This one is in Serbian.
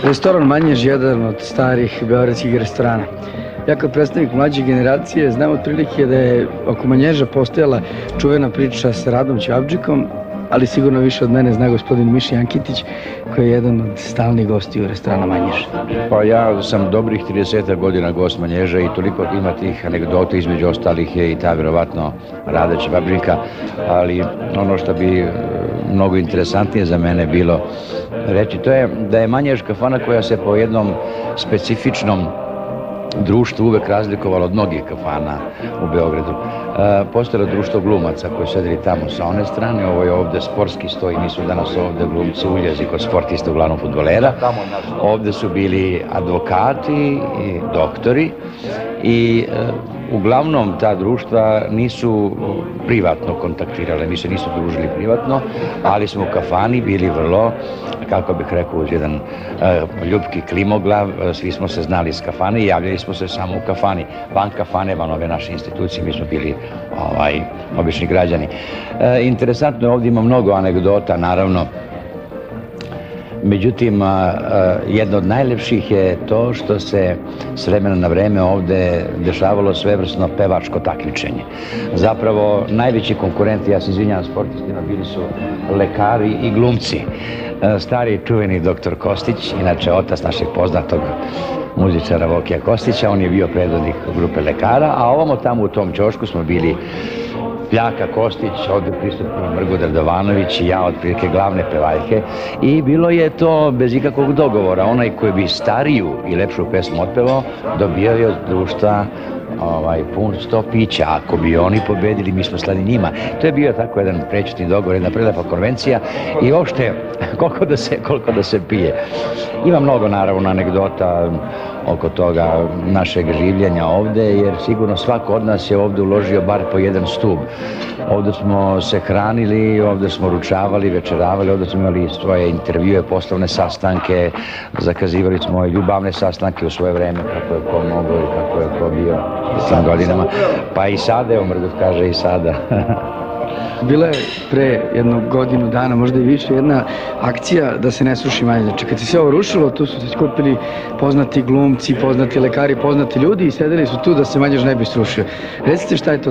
Restoran Manjež je jedan od starih beogradskih restorana. Ja kao predstavnik mlađe generacije znam otprilike da je oko Manježa postojala čuvena priča sa Radom Ćevabdžikom, ali sigurno više od mene zna gospodin Miša Jankitić, koji je jedan od stalnih gostiju u restorana Manjež. Pa ja sam dobrih 30 godina gost Manježa i toliko ima tih anegdota, između ostalih je i ta vjerovatno Rada Ćevabdžika, ali ono što bi mnogo interesantnije za mene bilo reći, to je da je Manjež kafana koja se po jednom specifičnom društvu uvek razlikovalo od mnogih kafana u Beogradu. Postojalo društvo glumaca koji sedeli tamo sa one strane, ovo je ovde sportski stoji, mi su danas ovde glumci uljezi kod sportista, uglavnom fudbalera. Ovde su bili advokati i doktori i uglavnom ta društva nisu privatno kontaktirale, mi se nisu družili privatno, ali smo u kafani bili vrlo, kako bih rekao, uz jedan ljubki klimoglav, svi smo se znali iz kafane i javljali smo se samo u kafani. Van kafane, van ove naše institucije, mi smo bili obični građani. Interesantno je, ovdje ima mnogo anegdota, naravno. Međutim, jedno od najlepših je to što se s vremena na vreme ovde dešavalo svevrsno pevačko takmičenje. Zapravo, najveći konkurenti, ja se izvinjam sportistima, bili su lekari i glumci. Stari čuveni doktor Kostić, inače otac našeg poznatog muzičara Vokija Kostića, on je bio predvodnik grupe lekara, a ovamo tamo u tom ćošku smo bili Pljaka Kostić, ovdje pristupno Mrgo Drdovanović i ja, otprilike glavne pevaljke, i bilo je to bez ikakvog dogovora. Onaj koji bi stariju i lepšu pesmu otpevao, dobijao je od društva pun 100 pića. Ako bi oni pobedili, mi smo slali njima. To je bio tako jedan prećutni dogovor, jedna prelepa konvencija i uopšte koliko da se pije. Ima mnogo, naravno, anegdota oko toga našeg življenja ovde, jer sigurno svako od nas je ovde uložio bar po jedan stub. Ovde smo se hranili, ovde smo ručavali, večeravali, ovde smo imali svoje intervjue, poslovne sastanke, zakazivali smo i ljubavne sastanke u svoje vreme, kako je ko mogo i kako je ko bio s tim godinama. Pa i sada, evo Mrgot kaže i sada. Bila je pre jednu godinu dana, možda i više, jedna akcija da se ne sruši Manjež. Znači, kad se sve ovo rušilo, tu su se skupili poznati glumci, poznati lekari, poznati ljudi i sedeli su tu da se Manjež ne bi srušio. Recite šta je to